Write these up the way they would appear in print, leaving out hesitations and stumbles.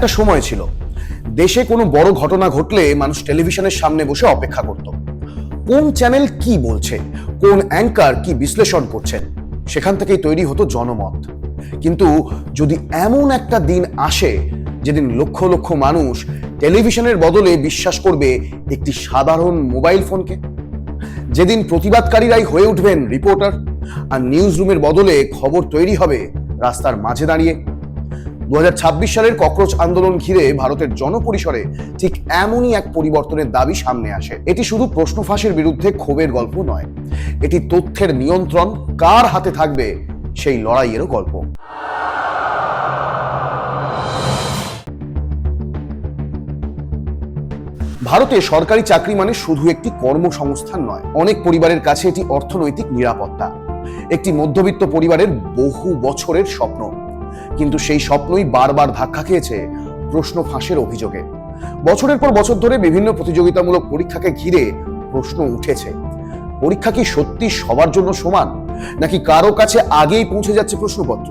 একটা সময় ছিল দেশে কোনো বড় ঘটনা ঘটলে মানুষ টেলিভিশনের সামনে বসে অপেক্ষা করত। কোন চ্যানেল কি বলছে, কোন অ্যাঙ্কার কি বিশ্লেষণ করছেন, সেখান থেকেই তৈরি হতো জনমত। কিন্তু যদি এমন একটা দিন আসে যেদিন লক্ষ লক্ষ মানুষ টেলিভিশনের বদলে বিশ্বাস করবে একটি সাধারণ মোবাইল ফোনকে, যেদিন প্রতিবাদকারীরাই হয়ে উঠবেন রিপোর্টার আর নিউজ রুমের বদলে খবর তৈরি হবে রাস্তার মাঝে দাঁড়িয়ে, 2026 সালের ককরোচ আন্দোলন ঘিরে ভারতের জনপরিসরে ঠিক এমনই এক পরিবর্তনের দাবি সামনে আসে। এটি শুধু প্রশ্ন ফাঁসের বিরুদ্ধে ক্ষোভের গল্প নয়, এটি তথ্যের নিয়ন্ত্রণ কার হাতে থাকবে সেই লড়াইয়েরও গল্প। ভারতে সরকারি চাকরি মানে শুধু একটি কর্মসংস্থান নয়, অনেক পরিবারের কাছে এটি অর্থনৈতিক নিরাপত্তা, একটি মধ্যবিত্ত পরিবারের বহু বছরের স্বপ্ন। কিন্তু সেই স্বপ্নই বারবার ধাক্কা খেয়েছে প্রশ্ন ফাঁসের অভিযোগে। বছরের পর বছর ধরে বিভিন্ন প্রতিযোগিতামূলক পরীক্ষাকে ঘিরে প্রশ্ন উঠেছে, পরীক্ষা কি সত্যি সবার জন্য সমান, নাকি কারো কাছে আগেই পৌঁছে যাচ্ছে প্রশ্নপত্র?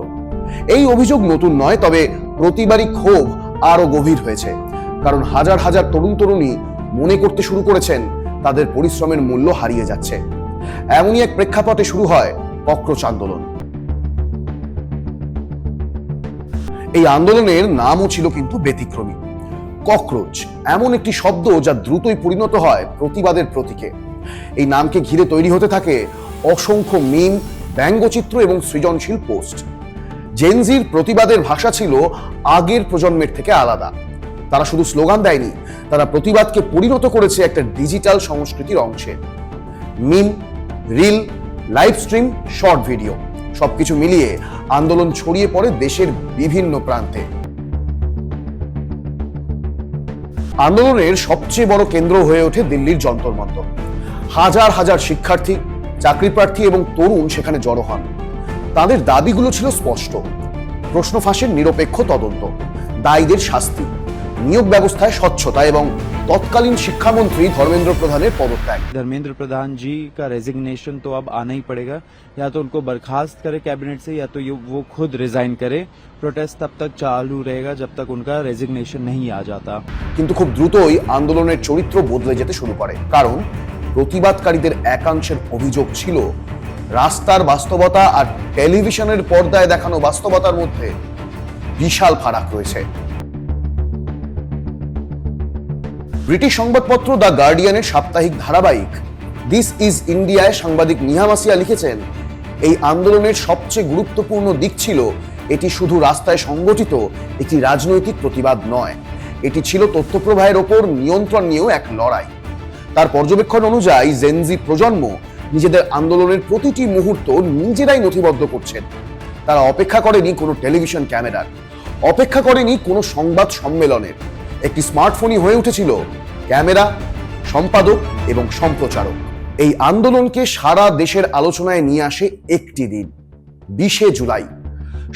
এই অভিযোগ নতুন নয়, তবে প্রতিবারই ক্ষোভ আরো গভীর হয়েছে, কারণ হাজার হাজার তরুণ তরুণী মনে করতে শুরু করেছেন তাদের পরিশ্রমের মূল্য হারিয়ে যাচ্ছে। এমনই এক প্রেক্ষাপটে শুরু হয় ককরোচ আন্দোলন। এই আন্দোলনের নামও ছিল কিন্তু ব্যতিক্রমী। ককরোচ এমন একটি শব্দ যা দ্রুতই পরিণত হয় প্রতিবাদের প্রতীকে। এই নামকে ঘিরে তৈরি হতে থাকে অসংখ্য মিম, ব্যঙ্গচিত্র এবং সৃজনশীল পোস্ট। জেনজির প্রতিবাদের ভাষা ছিল আগের প্রজন্মের থেকে আলাদা। তারা শুধু স্লোগান দেয়নি, তারা প্রতিবাদকে পরিণত করেছে একটা ডিজিটাল সংস্কৃতির অংশে। Meme, reel, live stream, short video সবকিছু মিলিয়ে আন্দোলন ছড়িয়ে পড়ে দেশের বিভিন্ন প্রান্তে। আন্দোলনের সবচেয়ে বড় কেন্দ্র হয়ে ওঠে দিল্লির যন্তর মন্তর। হাজার হাজার শিক্ষার্থী, চাকরি প্রার্থী এবং তরুণ সেখানে জড়ো হন। তাদের দাবিগুলো ছিল স্পষ্ট: প্রশ্ন ফাঁসের নিরপেক্ষ তদন্ত, দায়ীদের শাস্তি, নিয়োগ ব্যবস্থায় স্বচ্ছতা এবং তৎকালীন শিক্ষামন্ত্রী ধর্মেন্দ্র প্রধানের পদত্যাগ। धर्मेंद्र प्रधान जी का रेजिग्नेशन तो अब आना ही पड़ेगा, या तो उनको बर्खास्त करे कैबिनेट से, या तो वो खुद रिजाइन करे। प्रोटेस्ट तब तक चालू रहेगा जब तक उनका रेजिग्नेशन नहीं आ जाता। কিন্তু খুব দ্রুতই আন্দোলনের চরিত্র বদলে যেতে শুরু করে, কারণ প্রতিবাদকারীদের একাংশের অভিযোগ ছিল রাস্তার বাস্তবতা আর টেলিভিশনের পর্দায় দেখানো বাস্তবতার মধ্যে বিশাল ফারাক রয়েছে। ব্রিটিশ সংবাদপত্র দ্য গার্ডিয়ানের সাপ্তাহিক ধারাবাহিক দিস ইজ ইন্ডিয়ায় সাংবাদিক নিহা মাসিয়া লিখেছেন, এই আন্দোলনের সবচেয়ে গুরুত্বপূর্ণ দিক ছিল এটি শুধু রাস্তায় সংগঠিত একটি রাজনৈতিক প্রতিবাদ নয়, এটি ছিল তথ্য প্রবাহের ওপর নিয়ন্ত্রণ নিয়েও এক লড়াই। তার পর্যবেক্ষণ অনুযায়ী জেনজি প্রজন্ম নিজেদের আন্দোলনের প্রতিটি মুহূর্ত নিজেরাই নথিবদ্ধ করছেন। তারা অপেক্ষা করেনি কোনো টেলিভিশন ক্যামেরার, অপেক্ষা করেনি কোনো সংবাদ সম্মেলনের। একটি স্মার্টফোনই হয়ে উঠেছিল ক্যামেরা, সম্পাদক এবং সম্প্রচারক। এই আন্দোলনকে সারা দেশের আলোচনায় নিয়ে আসে একটি দিন, 20শে জুলাই,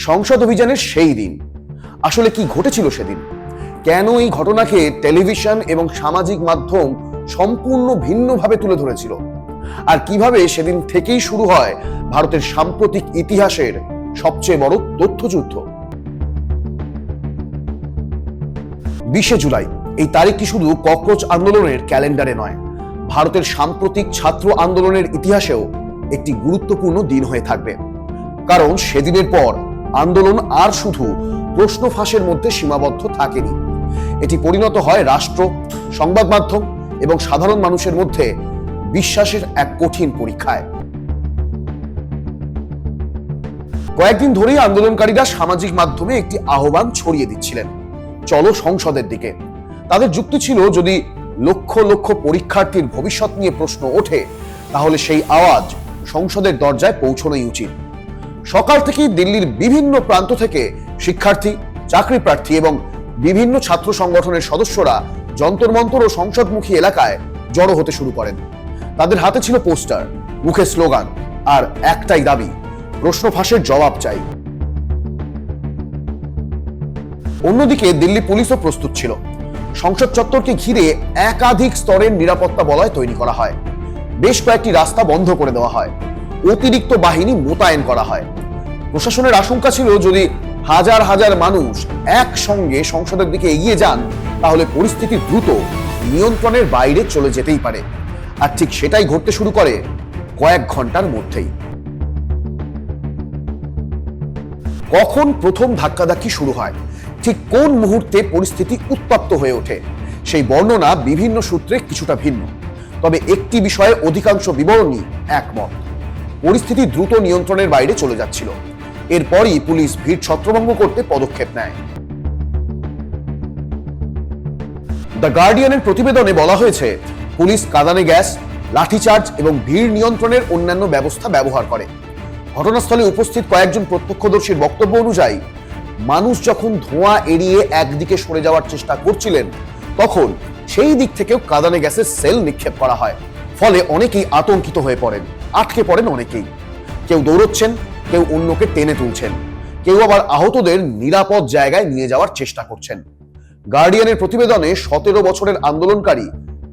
সংসদ অভিযানের সেই দিন। আসলে কি ঘটেছিল সেদিন? কেন এই ঘটনাকে টেলিভিশন এবং সামাজিক মাধ্যম সম্পূর্ণ ভিন্নভাবে তুলে ধরেছিল? আর কিভাবে সেদিন থেকেই শুরু হয় ভারতের সাম্প্রতিক ইতিহাসের সবচেয়ে বড় তথ্যযুদ্ধ? 20শে জুলাই এই তারিখটি শুধু ককরোচ আন্দোলনের ক্যালেন্ডারে নয়, ভারতের সাম্প্রতিক ছাত্র আন্দোলনের ইতিহাসেও একটি গুরুত্বপূর্ণ দিন হয়ে থাকবে। কারণ সেদিনের পর আন্দোলন আর শুধু প্রশ্ন ফাঁসের মধ্যে সীমাবদ্ধ থাকেনি, এটি পরিণত হয় রাষ্ট্র, সংবাদ মাধ্যম এবং সাধারণ মানুষের মধ্যে বিশ্বাসের এক কঠিন পরীক্ষায়। কয়েকদিন ধরেই আন্দোলনকারীরা সামাজিক মাধ্যমে একটি আহ্বান ছড়িয়ে দিচ্ছিলেন, চলো সংসদের দিকে। তাদের যুক্তি ছিল, যদি লক্ষ লক্ষ পরীক্ষার্থীর ভবিষ্যৎ নিয়ে প্রশ্ন ওঠে, তাহলে সেই আওয়াজ সংসদের দরজায় পৌঁছানোই উচিত। সকাল থেকেই দিল্লির বিভিন্ন প্রান্ত থেকে শিক্ষার্থী, চাকরি প্রার্থী এবং বিভিন্ন ছাত্র সংগঠনের সদস্যরা যন্তর মন্তর ও সংসদমুখী এলাকায় জড়ো হতে শুরু করেন। তাদের হাতে ছিল পোস্টার, মুখে স্লোগান, আর একটাই দাবি: প্রশ্ন ফাঁসের জবাব চাই। অন্যদিকে দিল্লি পুলিশও প্রস্তুত ছিল। সংসদ চত্বরকে ঘিরে একাধিক স্তরের নিরাপত্তা বলয় তৈরি করা হয়, বেশ কয়েকটি রাস্তা বন্ধ করে দেওয়া হয়, অতিরিক্ত বাহিনী মোতায়েন করা হয়। প্রশাসনের আশঙ্কা ছিল, যদি হাজার হাজার মানুষ একসঙ্গে সংসদের দিকে এগিয়ে যান, তাহলে পরিস্থিতি দ্রুত নিয়ন্ত্রণের বাইরে চলে যেতেই পারে। আর ঠিক সেটাই ঘটতে শুরু করে কয়েক ঘন্টার মধ্যেই। কখন প্রথম ধাক্কাধাক্কি শুরু হয়, ঠিক কোন মুহূর্তে পরিস্থিতি উত্তপ্ত হয়ে ওঠে, সেই বর্ণনা বিভিন্ন সূত্রে কিছুটা ভিন্ন। তবে একটি বিষয়ে অধিকাংশ বিবরণী একমত, পরিস্থিতি দ্রুত নিয়ন্ত্রণের বাইরে চলে যাচ্ছিল। এরপরই পুলিশ ভিড় ছত্রভঙ্গ করতে পদক্ষেপ নেয়। দ্য গার্ডিয়ানের প্রতিবেদনে বলা হয়েছে, পুলিশ কাঁদানে গ্যাস, লাঠিচার্জ এবং ভিড় নিয়ন্ত্রণের অন্যান্য ব্যবস্থা ব্যবহার করে। ঘটনাস্থলে উপস্থিত কয়েকজন প্রত্যক্ষদর্শীর বক্তব্য অনুযায়ী, মানুষ যখন ধোঁয়া এড়িয়ে একদিকে সরে যাওয়ার চেষ্টা করছিলেন, তখন সেই দিক থেকেও কাঁদানে গ্যাসের সেল নিক্ষেপ করা হয়। ফলে অনেকেই আতঙ্কিত হয়ে পড়েন, আটকে পড়েন অনেকেই। কেউ দৌড়চ্ছেন, কেউ অন্যকে টেনে তুলছেন, কেউ আবার আহতদের নিরাপদ জায়গায় নিয়ে যাওয়ার চেষ্টা করছেন। গার্ডিয়ানের প্রতিবেদনে 17 বছরের আন্দোলনকারী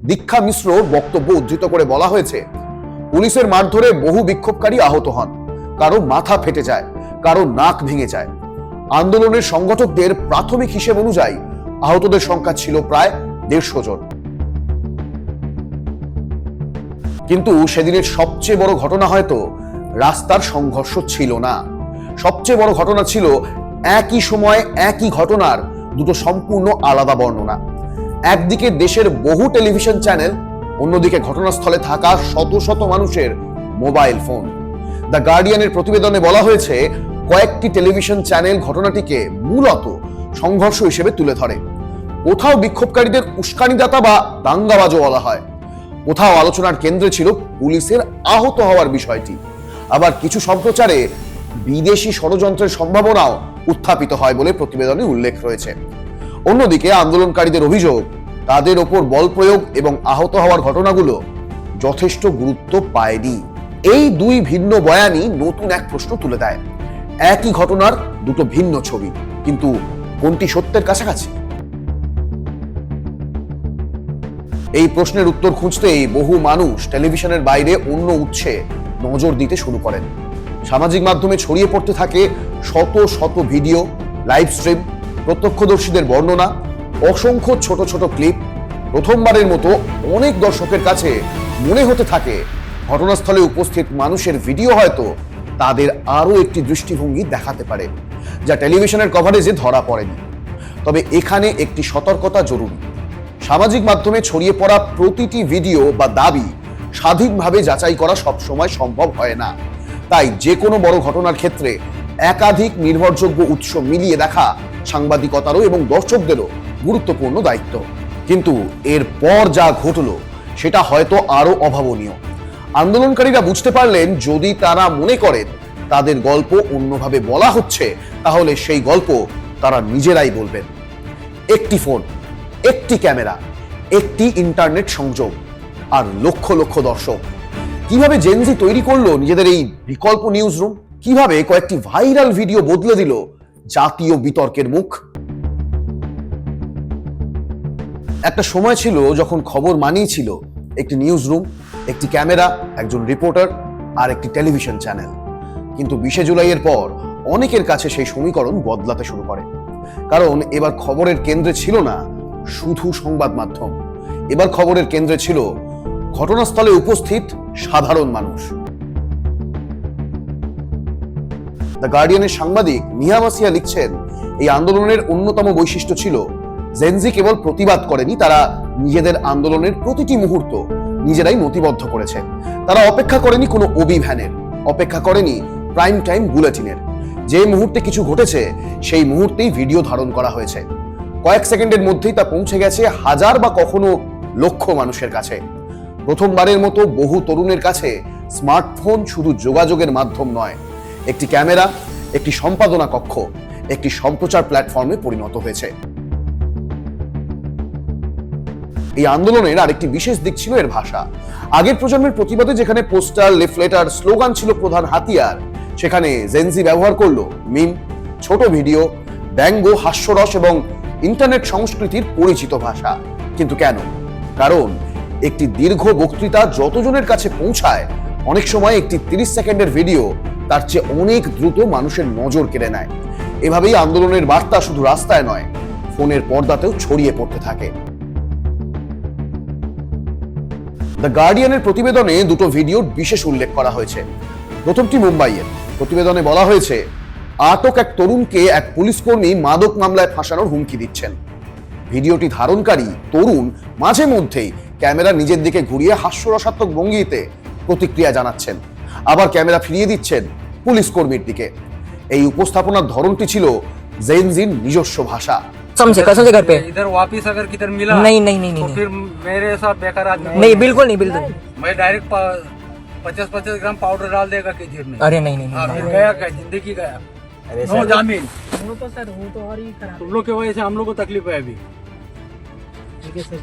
দীক্ষা মিশ্র বক্তব্য উদ্ধৃত করে বলা হয়েছে, পুলিশের মারধরে বহু বিক্ষোভকারী আহত হন, কারো মাথা ফেটে যায়, কারো নাক ভেঙে যায়। আন্দোলনের সংগঠকদের প্রাথমিক হিসেব অনুযায়ী আহতদের সংখ্যা ছিল প্রায় 150 জন। কিন্তু সেদিনের সবচেয়ে বড় ঘটনা হয়তো রাস্তার সংঘর্ষ ছিল না। সবচেয়ে বড় ঘটনা ছিল একই সময় একই ঘটনার দুটো সম্পূর্ণ আলাদা বর্ণনা। একদিকে দেশের বহু টেলিভিশন চ্যানেল, অন্যদিকে ঘটনাস্থলে থাকা শত শত মানুষের মোবাইল ফোন। দ্য গার্ডিয়ানের প্রতিবেদনে বলা হয়েছে, কয়েকটি টেলিভিশন চ্যানেল ঘটনাটিকে মূলত সংঘর্ষ হিসেবে তুলে ধরে। কোথাও বিক্ষোভকারীদের উস্কানিদাতা বা দাঙ্গাবাজও বলা হয়, কোথাও আলোচনার কেন্দ্রে ছিল পুলিশের আহত হওয়ার বিষয়টি। আবার কিছু সম্প্রচারে বিদেশি ষড়যন্ত্রের সম্ভাবনাও উত্থাপিত হয় বলে প্রতিবেদনে উল্লেখ রয়েছে। অন্যদিকে আন্দোলনকারীদের অভিযোগ, তাদের ওপর বল প্রয়োগ এবং আহত হওয়ার ঘটনাগুলো যথেষ্ট গুরুত্ব পায়নি। এই দুই ভিন্ন বয়ানই নতুন এক প্রশ্ন তুলে দেয়। একই ঘটনার দুটো ভিন্ন ছবি, কিন্তু কোনটি সত্যের কাছাকাছি? এই প্রশ্নের উত্তর খুঁজতেই বহু মানুষ টেলিভিশনের বাইরে অন্য উৎসে নজর দিতে শুরু করেন। সামাজিক মাধ্যমে ছড়িয়ে পড়তে থাকে শত শত ভিডিও, লাইভ স্ট্রিম, প্রত্যক্ষদর্শীদের বর্ণনা, অসংখ্য ছোট ছোট ক্লিপ। প্রথমবারের মতো অনেক দর্শকের কাছে মনে হতে থাকে ঘটনাস্থলে উপস্থিত মানুষের ভিডিও হয়তো তাদের আরো একটি দৃষ্টিভঙ্গি দেখাতে পারে, যা টেলিভিশনের কভারেজে ধরা পড়েনি। তবে এখানে একটি সতর্কতা জরুরি। সামাজিক মাধ্যমে ছড়িয়ে পড়া প্রতিটি ভিডিও বা দাবি স্বাধীনভাবে যাচাই করা সবসময় সম্ভব হয় না। তাই যে কোনো বড় ঘটনার ক্ষেত্রে একাধিক নির্ভরযোগ্য উৎস মিলিয়ে দেখা সাংবাদিকতারও এবং দর্শকদেরও গুরুত্বপূর্ণ দায়িত্ব। কিন্তু এরপর যা ঘটলো সেটা হয়তো আরো অভাবনীয়। আন্দোলনকারীরা বুঝতে পারলেন, যদি তারা মনে করেন তাদের গল্প অন্যভাবে বলা হচ্ছে, তাহলে সেই গল্প তারা নিজেরাই বলবেন। একটি ফোন, একটি ক্যামেরা, একটি ইন্টারনেট সংযোগ, আর লক্ষ লক্ষ দর্শক। কিভাবে জেনজি তৈরি করলো নিজেদের এই বিকল্প নিউজ রুম? কিভাবে কয়েকটি ভাইরাল ভিডিও বদলে দিল জাতীয় বিতর্কের মুখ? একটা সময় ছিল যখন খবর মানেই ছিল একটি নিউজ রুম, একটি ক্যামেরা, একজন রিপোর্টার আর একটি টেলিভিশন চ্যানেল। কিন্তু 20 জুলাইয়ের পর অনেকের কাছে সেই সমীকরণ বদলাতে শুরু করে। কারণ এবার খবরের কেন্দ্রে ছিল না শুধু সংবাদ মাধ্যম, এবার খবরের কেন্দ্রে ছিল ঘটনাস্থলে উপস্থিত সাধারণ মানুষ। দ্য গার্ডিয়ানের সাংবাদিক নিহা মাসিয়া লিখছেন, এই আন্দোলনের অন্যতম বৈশিষ্ট্য ছিল জেনজি কেবল প্রতিবাদ করেনি, তারা নিজেদের আন্দোলনের প্রতিটি মুহূর্ত নিজেরাই নথিবদ্ধ করেছে। তারা অপেক্ষা করেনি কোনো অভিযানের, অপেক্ষা করেনি প্রাইম টাইম বুলেটিনের। যে মুহূর্তে কিছু ঘটেছে সেই মুহূর্তেই ভিডিও ধারণ করা হয়েছে। কয়েক সেকেন্ডের মধ্যেই তা পৌঁছে গেছে হাজার বা কখনো লক্ষ মানুষের কাছে। প্রথমবারের মতো বহু তরুণের কাছে স্মার্টফোন শুধু যোগাযোগের মাধ্যম নয়, একটি ক্যামেরা, একটি সম্পাদনা কক্ষ, একটি সম্প্রচার প্ল্যাটফর্মে পরিণত হয়েছে। এই আন্দোলনের আরেকটি বিশেষ দিক ছিল এর ভাষা। আগের প্রজন্মের প্রতিবাদে যেখানে পোস্টার, লিফলেট আর স্লোগান ছিল প্রধান হাতিয়ার, সেখানে জেনজি ব্যবহার করলো মিম, ছোট ভিডিও, ব্যঙ্গ, হাস্যরস এবং ইন্টারনেট সংস্কৃতির পরিচিত ভাষা। কিন্তু কেন? কারণ একটি দীর্ঘ বক্তৃতা যতজনের কাছে পৌঁছায়, অনেক সময় একটি 30 সেকেন্ডের ভিডিও তার চেয়ে অনেক দ্রুত মানুষের নজর কেড়ে নেয়। এভাবেই আন্দোলনের বার্তা শুধু রাস্তায় নয়, ফোনের পর্দাতেও ছড়িয়ে পড়তে থাকে। দ্য গার্ডিয়ানের প্রতিবেদনে দুটো ভিডিওর বিশেষ উল্লেখ করা হয়েছে। প্রথমটি মুম্বাইয়ের। প্রতিবেদনে বলা হয়েছে, আটক এক তরুণকে এক পুলিশ কর্মী মাদক মামলায় ফাঁসানোর হুমকি দিচ্ছেন। ভিডিওটি ধারণকারী তরুণ মাঝে মধ্যেই ক্যামেরা নিজের দিকে ঘুরিয়ে হাস্যরসাত্মক ভঙ্গিতে প্রতিক্রিয়া জানাচ্ছেন, আবার ক্যামেরা ফিরিয়ে দিচ্ছেন পুলিশ কর্মীর দিকে। এই উপস্থাপনার ধরনটি ছিল জেনজির নিজস্ব ভাষা। समझे कसम से घर पे इधर वापिस अगर किधर मिला नहीं नहीं नहीं तो नहीं फिर मेरे साथ बेकार आदमी नहीं बिल्कुल नहीं बिल्कुल नहीं। मैं डायरेक्ट 50-50 ग्राम पाउडर डाल देगा कि जेब में। अरे नहीं नहीं हाँ, नहीं फिर गया क्या जिंदगी गया। अरे नो सर जामीन। वो तो सर वो तो और ही खराब तुम लोग की वजह से हम लोग को तकलीफ है अभी। है सर।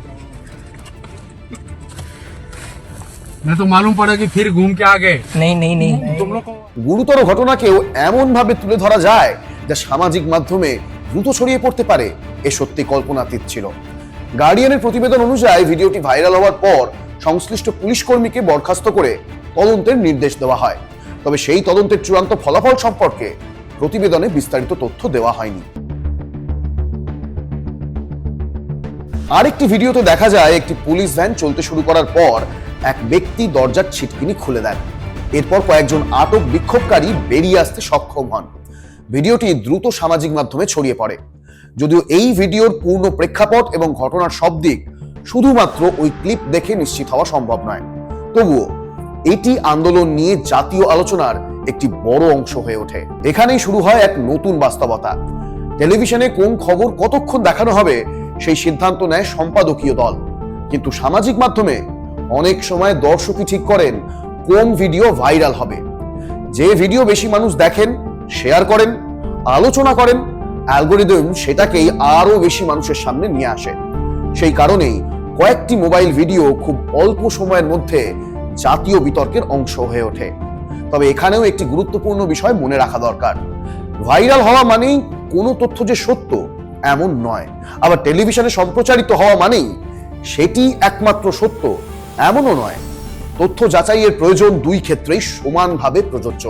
मैं तो मालूम पड़ा कि फिर घूम के आ गए नहीं नहीं नहीं तुम लोग को। গুরুতর ঘটনাকেও এমন ভাবে তুলে ধরা যায় যা সামাজিক মাধ্যমে দ্রুত ছড়িয়ে পড়তে পারে, এ সত্যি কল্পনাতীত ছিল। গার্ডিয়ানের প্রতিবেদন অনুযায়ী ভিডিওটি ভাইরাল হওয়ার পর সংশ্লিষ্ট পুলিশ কর্মীকে বরখাস্ত করে তদন্তের নির্দেশ দেওয়া হয়। তবে সেই তদন্তের চূড়ান্ত ফলাফল সম্পর্কে প্রতিবেদনে বিস্তারিত তথ্য দেওয়া হয়নি। আরেকটি ভিডিওতে দেখা যায়, একটি পুলিশ ভ্যান চলতে শুরু করার পর এক ব্যক্তি দরজার ছিটকিনি খুলে দেন। এরপর কয়েকজন আটক বিক্ষোভকারী বেরিয়ে আসতে সক্ষম হন। ভিডিওটি দ্রুত সামাজিক মাধ্যমে ছড়িয়ে পড়ে। যদিও এই ভিডিওর পূর্ণ প্রেক্ষাপট এবং ঘটনার সব দিক শুধুমাত্র ওই ক্লিপ দেখে নিশ্চিত হওয়া সম্ভব নয়, তবুও এটি আন্দোলন নিয়ে জাতীয় আলোচনার একটি বড় অংশ হয়ে ওঠে। এখানেই শুরু হয় এক নতুন বাস্তবতা। টেলিভিশনে কোন খবর কতক্ষণ দেখানো হবে সেই সিদ্ধান্ত নেয় সম্পাদকীয় দল, কিন্তু সামাজিক মাধ্যমে অনেক সময় দর্শকই ঠিক করেন কোন ভিডিও ভাইরাল হবে। যে ভিডিও বেশি মানুষ দেখেন, শেয়ার করেন, আলোচনা করেন, অ্যালগোরিদম সেটাকেই আরো বেশি মানুষের সামনে নিয়ে আসে। সেই কারণেই কয়েকটি মোবাইল ভিডিও খুব অল্প সময়ের মধ্যে জাতীয় বিতর্কের অংশ হয়ে ওঠে। তবে এখানেও একটি গুরুত্বপূর্ণ বিষয় মনে রাখা দরকার, ভাইরাল হওয়া মানেই কোনো তথ্য যে সত্য এমন নয়, আবার টেলিভিশনে সম্প্রচারিত হওয়া মানেই সেটি একমাত্র সত্য এমনও নয়। তথ্য যাচাইয়ের প্রয়োজন দুই ক্ষেত্রেই সমানভাবে প্রযোজ্য।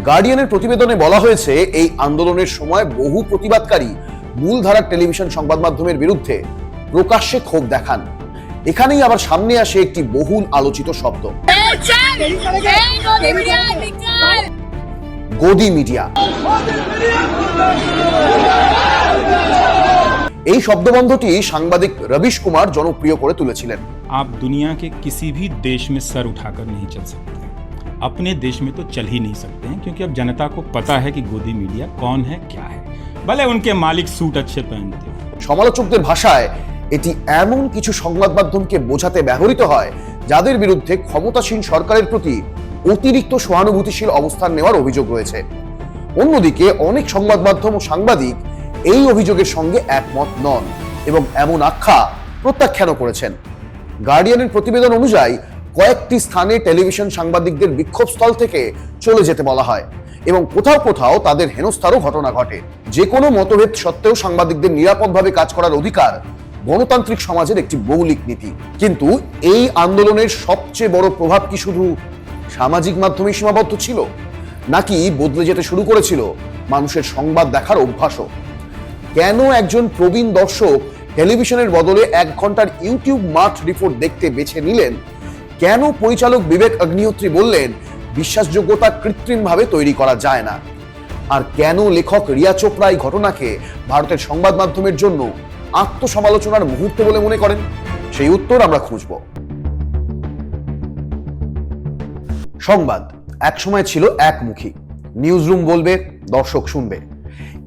গার্ডিয়ানের প্রতিবেদনে বলা হয়েছে, এই আন্দোলনের সময় বহু প্রতিবাদকারী মূলধারার টেলিভিশন সংবাদ মাধ্যমের বিরুদ্ধে প্রকাশ্যে ক্ষোভ দেখান। এখানেই আবার সামনে আসে একটি বহুল আলোচিত শব্দ, গদি মিডিয়া। এই শব্দবন্ধটি সাংবাদিক রবিশ কুমার জনপ্রিয় করে তুলেছিলেন। आप दुनिया के किसी भी देश में सर उठाकर नहीं चल सकते, अपने देश में तो चल ही नहीं सकते हैं, क्योंकि अब जनता को पता है कि गोदी मीडिया कौन है, क्या है, भले उनके मालिक सूट अच्छे पहनते हो। সমালোচকদের ভাষায় এটি এমন কিছু সংবাদ মাধ্যমকে বোঝাতে ব্যবহৃত হয় যাদের বিরুদ্ধে ক্ষমতাসীন সরকারের প্রতি অতিরিক্ত সহানুভূতিশীল অবস্থান নেওয়ার অভিযোগ রয়েছে। অন্যদিকে অনেক সংবাদ মাধ্যম ও সাংবাদিক এই অভিযোগের সঙ্গে একমত নন এবং এমন আখ্যা প্রত্যাখ্যানও করেছেন। গার্ডিয়ানের প্রতিবেদন অনুযায়ী কয়েকটি স্থানে টেলিভিশন সাংবাদিকদের বিক্ষোভস্থল থেকে চলে যেতে বলা হয় এবং কোথাও কোথাও তাদের হেনস্থারও ঘটনা ঘটে। যে কোনো মতভেদ সত্ত্বেও সাংবাদিকদের নিরাপদভাবে কাজ করার অধিকার গণতান্ত্রিক সমাজের একটি মৌলিক নীতি। কিন্তু এই আন্দোলনের সবচেয়ে বড় প্রভাব কি শুধু সামাজিক মাধ্যমে সীমাবদ্ধ ছিল, নাকি বদলে যেতে শুরু করেছিল মানুষের সংবাদ দেখার অভ্যাসও? কেন একজন প্রবীণ দর্শক টেলিভিশনের বদলে 1 ঘন্টার ইউটিউব মাঠ রিপোর্ট দেখতে বেছে নিলেন? কেন পরিচালক বিবেক অগ্নিহোত্রী বললেন বিশ্বাসযোগ্যতা কৃত্রিমভাবে তৈরি করা যায় না? আর কেন লেখক রিয়া চোপড়া এই ঘটনাকে ভারতের সংবাদ মাধ্যমের জন্য আত্মসমালোচনার মুহূর্ত বলে মনে করেন? সেই উত্তর আমরা খুঁজব। সংবাদ একসময় ছিল একমুখী, নিউজরুম বলবে, দর্শক শুনবে।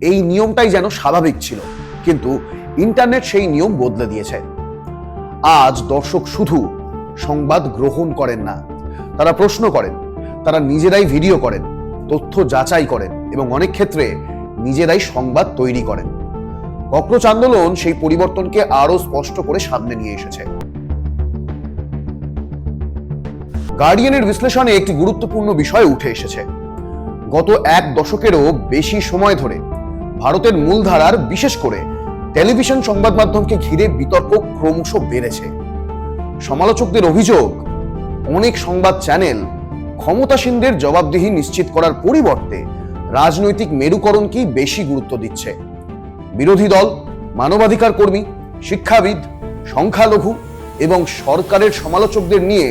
এই নিয়মটাই যেন স্বাভাবিক ছিল, কিন্তু ইন্টারনেট সেই নিয়ম বদলে দিয়েছে। আজ দর্শক শুধু সংবাদ গ্রহণ করেন না, তারা প্রশ্ন করেন, তারা নিজেরাই ভিডিও করেন, তথ্য যাচাই করেন এবং অনেক ক্ষেত্রে নিজেরাই সংবাদ তৈরি করেন। ককরোচ আন্দোলন সেই পরিবর্তনকে আরো স্পষ্ট করে সামনে নিয়ে এসেছে। গার্ডিয়ানের বিশ্লেষণে একটি গুরুত্বপূর্ণ বিষয় উঠে এসেছে। গত 1 দশকেরও বেশি সময় ধরে ভারতের মূলধারার, বিশেষ করে টেলিভিশন সংবাদ মাধ্যমকে ঘিরে বিতর্ক ক্রমশ বেড়েছে। সমালোচকদের অভিযোগ, অনেক সংবাদ চ্যানেল ক্ষমতাসীনদের জবাবদিহি নিশ্চিত করার পরিবর্তে রাজনৈতিক মেরুকরণকেই বেশি গুরুত্ব দিচ্ছে। বিরোধী দল, মানবাধিকার কর্মী, শিক্ষাবিদ, সংখ্যালঘু এবং সরকারের সমালোচকদের নিয়ে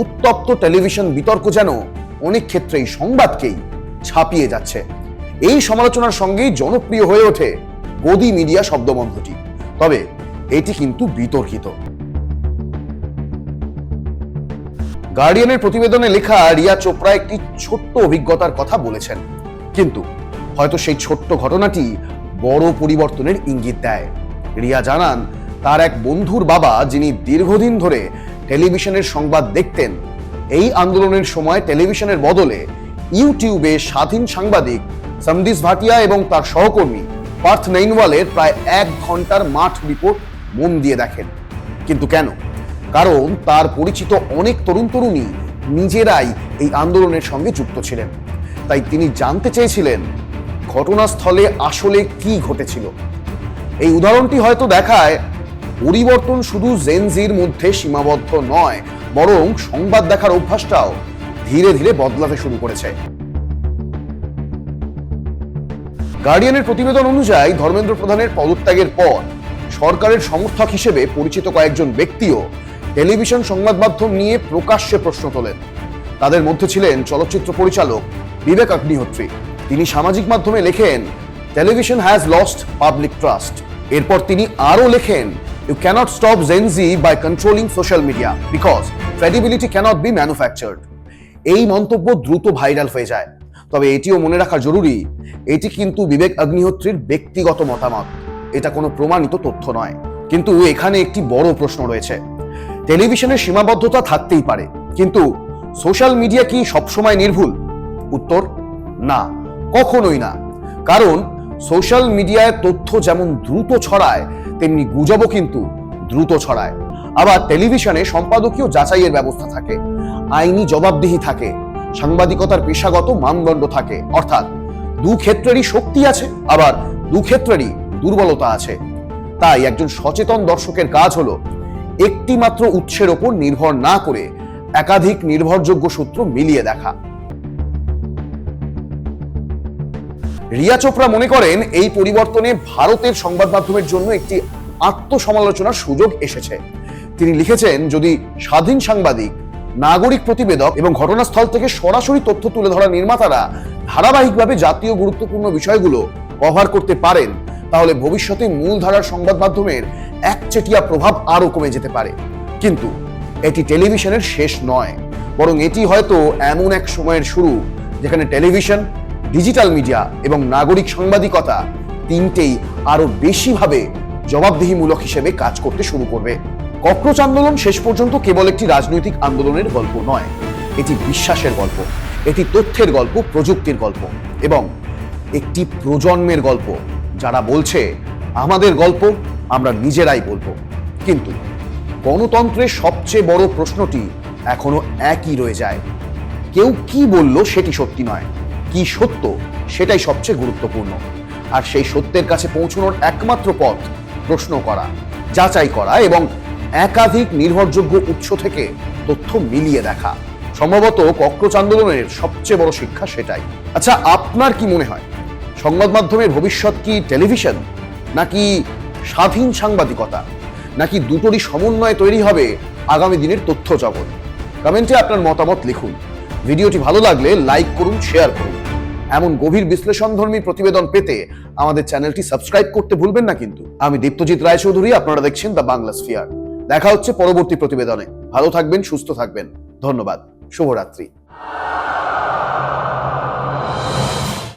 উত্তপ্ত টেলিভিশন বিতর্ক যেন অনেক ক্ষেত্রেই সংবাদকেই ছাপিয়ে যাচ্ছে। এই সমালোচনার সঙ্গেই জনপ্রিয় হয়ে ওঠে গদি মিডিয়া শব্দবন্ধটি। তবে এটি কিন্তু বিতর্কিত। গার্ডিয়ানের প্রতিবেদনে লেখা রিয়া চোপড়া একটি ছোট্ট অভিজ্ঞতার কথা বলেছেন, কিন্তু হয়তো সেই ছোট্ট ঘটনাটি বড় পরিবর্তনের ইঙ্গিত দেয়। রিয়া জানান, তার এক বন্ধুর বাবা, যিনি দীর্ঘদিন ধরে টেলিভিশনের সংবাদ দেখতেন, এই আন্দোলনের সময় টেলিভিশনের বদলে ইউটিউবে স্বাধীন সাংবাদিক সমদিস ভাটিয়া এবং তার সহকর্মী পার্থ নেইনওয়ালের প্রায় 1 ঘন্টার মাঠ রিপোর্ট মন দিয়ে দেখেন। কিন্তু কেন? কারণ তার পরিচিত অনেক তরুণ-তরুণী নিজেরাই এই আন্দোলনের সঙ্গে যুক্ত ছিলেন। তাই তিনি জানতে চেয়েছিলেন ঘটনাস্থলে আসলে কি ঘটেছিল। এই উদাহরণটি হয়তো দেখায় পরিবর্তন শুধু জেনজির মধ্যে সীমাবদ্ধ নয়, বরং সংবাদ দেখার অভ্যাসটাও ধীরে ধীরে বদলাতে শুরু করেছে। গার্ডিয়ানের প্রতিবেদন অনুযায়ী ধর্মেন্দ্র প্রধানের পদত্যাগের পর সরকারের সমর্থক হিসেবে পরিচিত কয়েকজন ব্যক্তিও টেলিভিশন সংবাদ মাধ্যম নিয়ে প্রকাশ্যে প্রশ্ন তোলেন। তাদের মধ্যে ছিলেন চলচ্চিত্র পরিচালক বিবেক অগ্নিহোত্রী। তিনি সামাজিক মাধ্যমে লেখেন, television has lost public trust. এরপর তিনি আরো লেখেন, you can't stop Gen Z by controlling social media because credibility can't be manufactured. এই মন্তব্য দ্রুত ভাইরাল হয়ে যায়। তবে এটিও মনে রাখা জরুরি, এটি কিন্তু বিবেক অগ্নিহোত্রীর ব্যক্তিগত মতামত, এটা কোনো প্রমাণিত তথ্য নয়। কিন্তু এখানে একটি বড় প্রশ্ন রয়েছে। টেলিভিশনের সীমাবদ্ধতা থাকতেই পারে, কিন্তু সোশ্যাল মিডিয়া কি সবসময় নির্ভুল? উত্তর না, কখনোই না। কারণ সোশ্যাল মিডিয়ায় তথ্য যেমন দ্রুত ছড়ায়, তেমনি গুজবও কিন্তু দ্রুত ছড়ায়। আবার টেলিভিশনে সম্পাদকীয় যাচাইয়ের ব্যবস্থা থাকে, আইনি জবাবদিহি থাকে, সাংবাদিকতার পেশাগত মানদণ্ড থাকে। অর্থাৎ দু ক্ষেত্রেরই শক্তি আছে, আবার দু ক্ষেত্রেরই দুর্বলতা আছে। তাই একজন সচেতন দর্শকের কাজ হলো একটি মাত্র উৎসের ওপর নির্ভর না করে একাধিক নির্ভরযোগ্য সূত্র মিলিয়ে দেখা। রিয়া চোপড়া মনে করেন, এই পরিবর্তনে ভারতের সংবাদ মাধ্যমের জন্য একটি আত্মসমালোচনার সুযোগ এসেছে। তিনি লিখেছেন, যদি স্বাধীন সাংবাদিক, নাগরিক প্রতিবেদক এবং ঘটনাস্থল থেকে সরাসরি তথ্য তুলে ধরা নির্মাতারা ধারাবাহিকভাবে জাতীয় গুরুত্বপূর্ণ বিষয়গুলো কভার করতে পারেন, তাহলে ভবিষ্যতে মূলধারার সংবাদ মাধ্যমের একচেটিয়া প্রভাব আরো কমে যেতে পারে। কিন্তু এটি টেলিভিশনের শেষ নয়, বরং এটি হয়তো এমন এক সময়ের শুরু যেখানে টেলিভিশন, ডিজিটাল মিডিয়া এবং নাগরিক সাংবাদিকতা তিনটেই আরো বেশিভাবে জবাবদিহিমূলক হিসেবে কাজ করতে শুরু করবে। ককরোচ আন্দোলন শেষ পর্যন্ত কেবল একটি রাজনৈতিক আন্দোলনের গল্প নয়, এটি বিশ্বাসের গল্প, এটি তথ্যের গল্প, প্রযুক্তির গল্প এবং একটি প্রজন্মের গল্প, যারা বলছে আমাদের গল্প আমরা নিজেরাই বলবো। কিন্তু গণতন্ত্রের সবচেয়ে বড় প্রশ্নটি এখনো একই রয়ে যায়, কেউ কি বলল সেটি সত্যি নয়, কি সত্য সেটাই সবচেয়ে গুরুত্বপূর্ণ। আর সেই সত্যের কাছে পৌঁছানোর একমাত্র পথ প্রশ্ন করা, যাচাই করা এবং একাধিক নির্ভরযোগ্য উৎস থেকে তথ্য মিলিয়ে দেখা। সম্ভবত ককরোচ আন্দোলনের সবচেয়ে বড় শিক্ষা সেটাই। আচ্ছা, আপনার কি মনে হয়, সংবাদ মাধ্যমের ভবিষ্যৎ কি টেলিভিশন, নাকি স্বাধীন সাংবাদিকতা, নাকি দুটোরই সমন্বয়ে তৈরি হবে আগামী দিনের তথ্য জগৎ? কমেন্টে আপনার মতামত লিখুন। ভিডিওটি ভালো লাগলে লাইক করুন, শেয়ার করুন। এমন গভীর বিশ্লেষণধর্মী প্রতিবেদন পেতে আমাদের চ্যানেলটি সাবস্ক্রাইব করতে ভুলবেন না কিন্তু। আমি দীপ্তজিৎ রায়চৌধুরী, আপনারা দেখছেন দ্য বাংলা স্ফিয়ার। দেখা হচ্ছে পরবর্তী প্রতিবেদনে। ভালো থাকবেন, সুস্থ থাকবেন। ধন্যবাদ, শুভরাত্রি।